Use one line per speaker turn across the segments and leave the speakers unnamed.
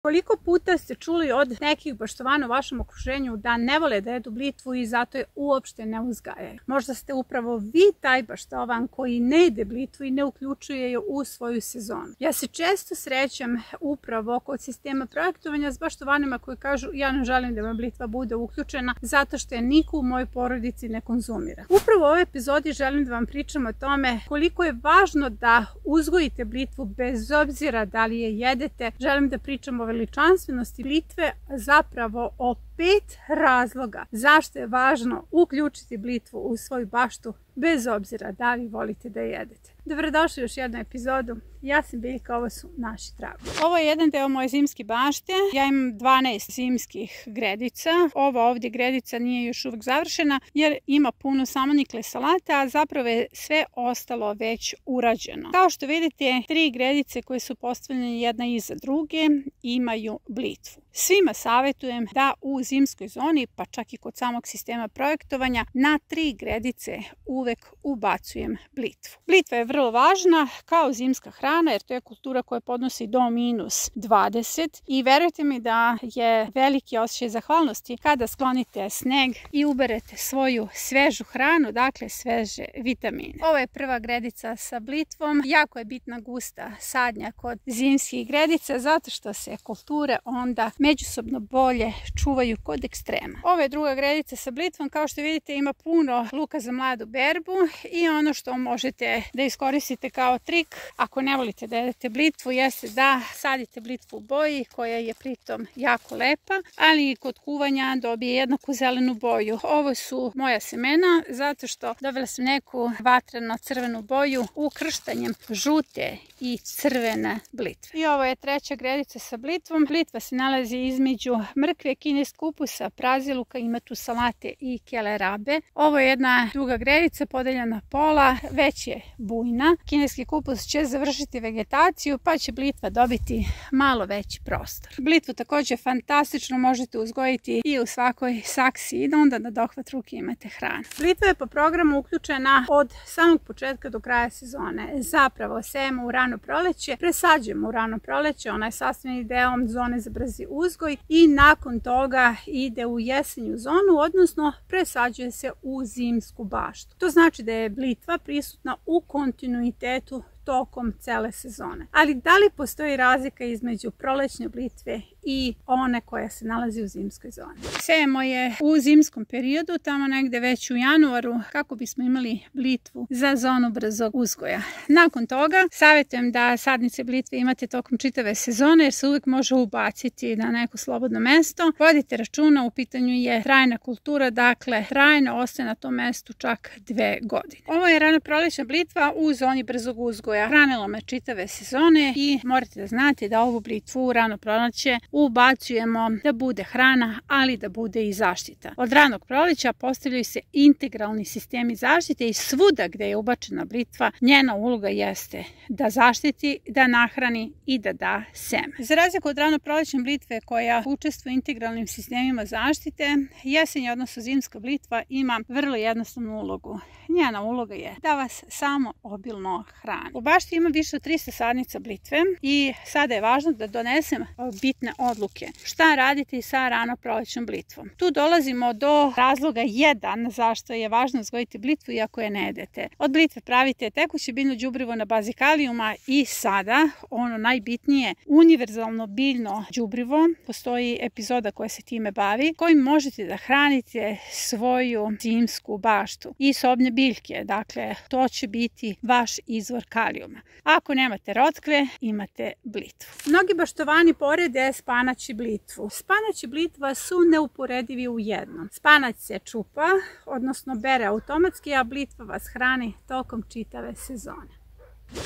Koliko puta ste čuli od nekih baštovana u vašem okruženju da ne vole da jedu blitvu i zato je uopšte ne uzgajaju? Možda ste upravo vi taj baštovan koji ne jede blitvu i ne uključuje je u svoju sezonu. Ja se često srećem upravo kod sistema projektovanja s baštovanima koji kažu ja ne želim da me blitva bude uključena zato što je niko u mojoj porodici ne konzumira. Upravo u ovoj epizodi želim da vam pričam o tome koliko je važno da uzgojite blitvu bez obzira da li je jedete. Želim da pričam o veličanstvenosti blitve, zapravo o 5 razloga zašto je važno uključiti blitvu u svoju baštu bez obzira da li volite da je jedete. Dobrodošli u još jednu epizodu. Ja sam Biljka, ovo su naši tragovi. Ovo je jedan deo moje zimske bašte. Ja imam 12 zimskih gredica. Ova ovdje gredica nije još uvijek završena jer ima puno samonikle salate, a zapravo je sve ostalo već urađeno. Kao što vidite, 3 gredice koje su postavljene jedna iza druge imaju blitvu. Svima savjetujem da u zimskoj zoni, pa čak i kod samog sistema projektovanja, na 3 gredice uvek ubacujem blitvu. Blitva je vrlo važna kao zimska hrana jer to je kultura koja podnosi do -20 i verujte mi da je veliki osjećaj zahvalnosti kada sklonite sneg i uberete svoju svežu hranu, dakle sveže vitamine. Ovo je prva gredica sa blitvom. Jako je bitna gusta sadnja kod zimskih gredica zato što se kulture onda međusobno bolje čuvaju kod ekstrema. Ovo je druga gredica sa blitvom. Kao što vidite, ima puno luka za mladu berbu i ono što možete da iskoristite kao trik ako ne volite da jedete blitvu jeste da sadite blitvu u boji koja je pritom jako lepa, ali i kod kuvanja dobije jednaku zelenu boju. Ovo su moja semena zato što dobila sam neku vatreno crvenu boju ukrštanjem žute i crvene blitve. I ovo je treća gredica sa blitvom. Blitva se nalazi između mrkve, kineskog kupusa, praziluka, ima tu salate i kelerabe. Ovo je jedna duga gredica podeljena na pola, već je bujna. Kineski kupus će završiti vegetaciju pa će blitva dobiti malo veći prostor. Blitvu također fantastično možete uzgojiti i u svakoj saksi i da onda na dohvat ruke imate hranu. Blitva je po programu uključena od samog početka do kraja sezone. Zapravo sejemo u rano proleće, presađujemo u rano proleće, ona je sastavni deo zone za brzi uzgoj i nakon toga ide u jesenju zonu, odnosno presađuje se u zimsku baštu. To znači da je blitva prisutna u kontinuitetu tokom cele sezone. Ali da li postoji razlika između prolećne blitve i one koja se nalazi u zimskoj zoni? Sejemo je u zimskom periodu, tamo negde već u januaru, kako bismo imali blitvu za zonu brzog uzgoja. Nakon toga savjetujem da sadnice blitve imate tokom čitave sezone jer se uvijek može ubaciti na neko slobodno mesto. Vodite računa, u pitanju je trajna kultura, dakle trajno ostaje na tom mestu čak 2 godine. Ovo je rano prolećna blitva u zoni brzog uzgoja. Hranila me čitave sezone i morate da znate da ovu blitvu rano proleće ubacujemo da bude hrana, ali da bude i zaštita. Od ranog proleća postavljaju se integralni sistemi zaštite i svuda gde je ubačena blitva, njena uloga jeste da zaštiti, da nahrani i da da seme. Za razliku od rano prolećne blitve koja učestvuje u integralnim sistemima zaštite, jesenja odnosno zimska blitva ima vrlo jednostavnu ulogu. Njena uloga je da vas samo obilno hrani. U bašti ima više od 300 sadnica blitve i sada je važno da donesem bitne odluke. Šta raditi sa rano prolećnom blitvom? Tu dolazimo do razloga 1 zašto je važno uzgojiti blitvu iako je ne jedete. Od blitve pravite tekuće biljno đubrivo na bazi kalijuma i sada ono najbitnije univerzalno biljno đubrivo. Postoji epizoda koja se time bavi, kojim možete da hranite svoju zimsku baštu i sobne biljke. Dakle, to će biti vaš izvor kalijuma. Ako nemate rotkve, imate blitvu. Mnogi baštovani porede spanać i blitvu. Spanać i blitva su neuporedivi u jednom. Spanać se čupa, odnosno bere automatski, a blitva vas hrani tokom čitave sezone.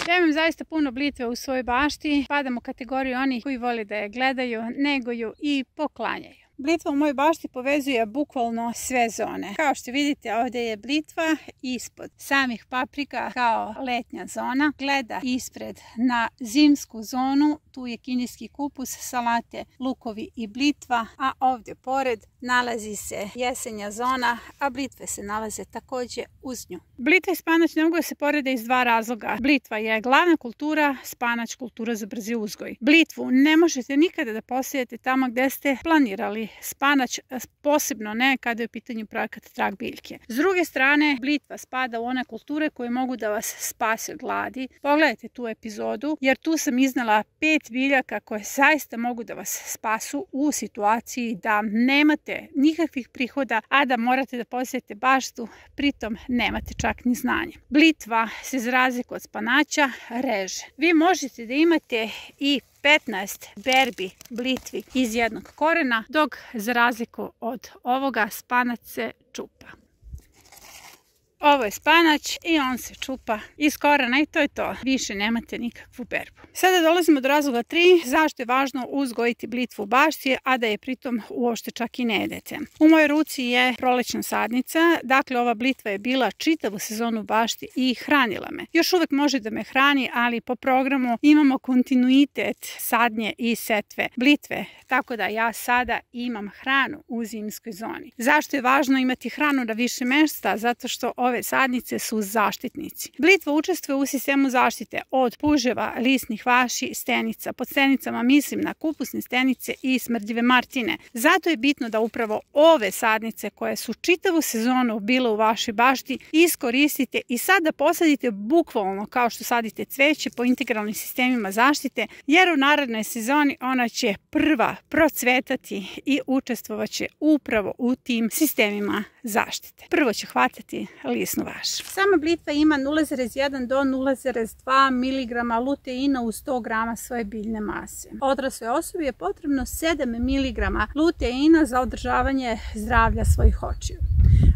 Ja imam zaista puno blitve u svojoj bašti, padam u kategoriju onih koji vole da je gledaju, neguju i poklanjaju. Blitva u mojoj bašti povezuje bukvalno sve zone. Kao što vidite, ovdje je blitva ispod samih paprika kao letnja zona. Gleda ispred na zimsku zonu, tu je kineski kupus, salate, lukovi i blitva, a ovdje pored nalazi se jesenja zona, a blitve se nalaze također uz nju. Blitva i spanać ne mogu da se porede iz dva razloga. Blitva je glavna kultura, spanać kultura za brzi uzgoj. Blitvu ne možete nikada da posijete tamo gdje ste planirali. Spanać posebno ne kada je u pitanju projekat Trag biljke. S druge strane, blitva spada u one kulture koje mogu da vas spase od gladi. Pogledajte tu epizodu, jer tu sam iznala 5 biljaka koje zaista mogu da vas spasu u situaciji da nemate nikakvih prihoda, a da morate da posijete baštu, pritom nemate čak ni znanje. Blitva se za razliku od spanaća reže. Vi možete da imate i 15 berbi blitvi iz jednog korena, dok za razliku od ovoga spanac se čupa. Ovo je spanać i on se čupa iz korena i to je to. Više nemate nikakvu berbu. Sada dolazimo do razloga 3. Zašto je važno uzgojiti blitvu u bašti, a da je pritom uopšte čak i ne jedete. U mojoj ruci je prolećna sadnica. Dakle, ova blitva je bila čitavu sezonu u bašti i hranila me. Još uvek može da me hrani, ali po programu imamo kontinuitet sadnje i setve blitve. Tako da ja sada imam hranu u zimskoj zoni. Zašto je važno imati hranu na više mesta? Zato što ove sadnice su zaštitnici. Blitva učestvuje u sistemu zaštite od puževa, lisnih vaši, stenica. Pod stenicama mislim na kupusne stenice i smrdljive martine. Zato je bitno da upravo ove sadnice koje su čitavu sezonu bile u vašoj bašti iskoristite i sada posadite bukvalno kao što sadite cveće po integralnim sistemima zaštite, jer u narednoj sezoni ona će prva procvetati i učestvovaće upravo u tim sistemima zaštite. Prvo će hvatati lisnu vaš. Sama blitva ima 0,1 do 0,2 mg luteina u 100 g svoje biljne mase. Odrasloj osobi je potrebno 7 mg luteina za održavanje zdravlja svojih očiju.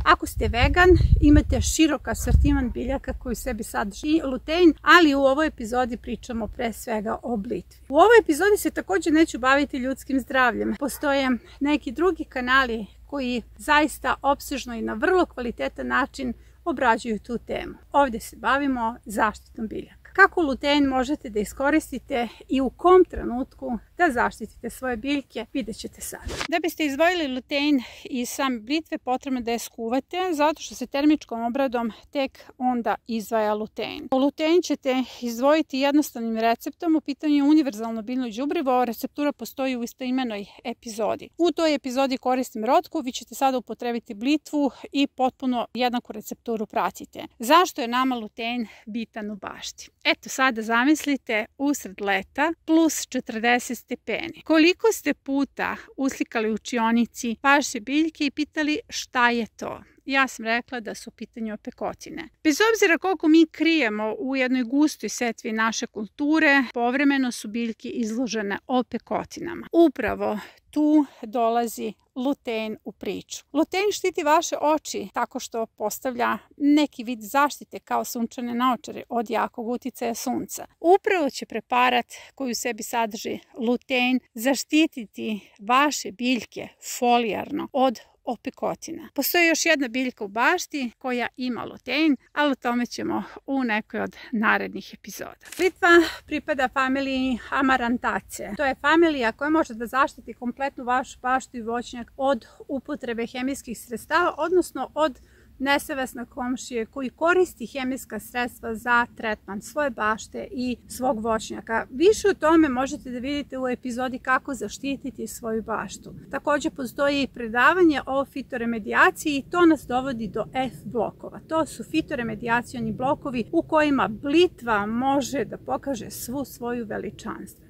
Ako ste vegan, imate širok asortiman biljaka koji u sebi sadrži lutein, ali u ovoj epizodi pričamo pre svega o blitvi. U ovoj epizodi se također neću baviti ljudskim zdravljem. Postoje neki drugi kanali koji zaista opsežno i na vrlo kvalitetan način obrađuju tu temu. Ovdje se bavimo zaštitom biljaka. Kako lutein možete da iskoristite i u kom trenutku da zaštitite svoje biljke, vidjet ćete sad. Da biste izdvojili lutein iz same blitve, potrebno da je skuvate, zato što se termičkom obradom tek onda izdvaja lutein. Lutein ćete izdvojiti jednostavnim receptom, u pitanju je univerzalno biljno đubrivo, receptura postoji u istoimenoj epizodi. U toj epizodi koristim rotku, vi ćete sada upotrebiti blitvu i potpuno jednaku recepturu pratite. Zašto je nama lutein bitan u bašti? Eto, sada zamislite usred leta plus 40 stepeni. Koliko ste puta uslikali u učionici vaše biljke i pitali šta je to? Ja sam rekla da su u pitanju opekotine. Bez obzira koliko mi krijemo u jednoj gustoj setvi naše kulture, povremeno su biljke izložene opekotinama. Upravo tu dolazi lutein u priču. Lutein štiti vaše oči tako što postavlja neki vid zaštite kao sunčane naočare od jakog uticaja sunca. Upravo će preparat koji u sebi sadrži lutein zaštititi vaše biljke folijarno od opekotina. Postoji još jedna biljka u bašti koja ima lutein, ali o tome ćemo u nekoj od narednih epizoda. Blitva pripada familiji Amarantaceae. To je familija koja može da zaštiti kompletnu vašu baštu i voćnjak od upotrebe hemijskih sredstava, odnosno od nesavesnog komšije koji koristi hemijska sredstva za tretman svoje bašte i svog voćnjaka. Više o tome možete da vidite u epizodi kako zaštititi svoju baštu. Također postoji i predavanje o fitoremedijaciji i to nas dovodi do F blokova. To su fitoremedijacioni blokovi u kojima blitva može da pokaže svu svoju veličanstvenost.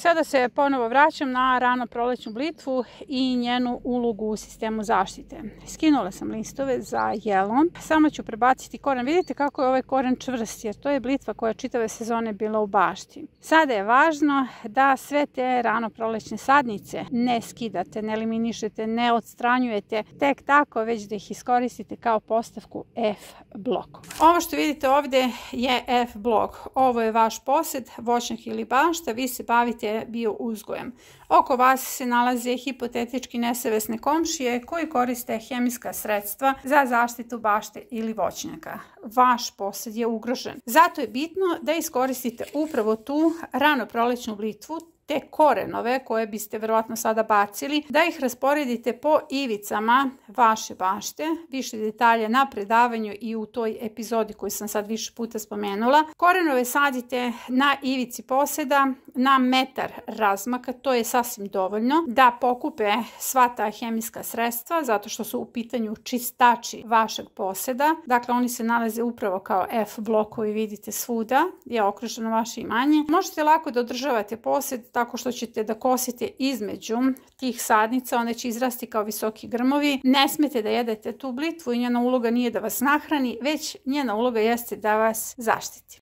Sada se ponovo vraćam na rano prolećnu blitvu i njenu ulogu u sistemu zaštite. Skinula sam listove za jelom. Samo ću prebaciti koren. Vidite kako je ovaj koren čvrst, jer to je blitva koja čitave sezone bila u bašti. Sada je važno da sve te rano prolećne sadnice ne skidate, ne eliminišete, ne odstranjujete tek tako, već da ih iskoristite kao postavku F blokova. Ovo što vidite ovdje je F blok. Ovo je vaš posed, voćnjak ili bašta. Vi se bavite bavite biouzgojem. Oko vas se nalaze hipotetički nesavesne komšije koji koriste hemijska sredstva za zaštitu bašte ili voćnjaka. Vaš posed je ugrožen. Zato je bitno da iskoristite upravo tu ranoprolećnu blitvu, te korenove koje biste verovatno sada bacili, da ih rasporedite po ivicama vaše bašte. Više detalja na predavanju i u toj epizodi koju sam sad više puta spomenula. Korenove sadite na ivici poseda na metar razmaka, to je sasvim dovoljno da pokupe sva ta hemijska sredstva, zato što su u pitanju čistači vašeg poseda. Dakle, oni se nalaze upravo kao F blokovi, vidite svuda, je okruženo vaše imanje. Možete lako da održavate posed tako što ćete da kosite između tih sadnica, one će izrasti kao visoki grmovi. Ne smete da jedete tu blitvu i njena uloga nije da vas nahrani, već njena uloga jeste da vas zaštiti.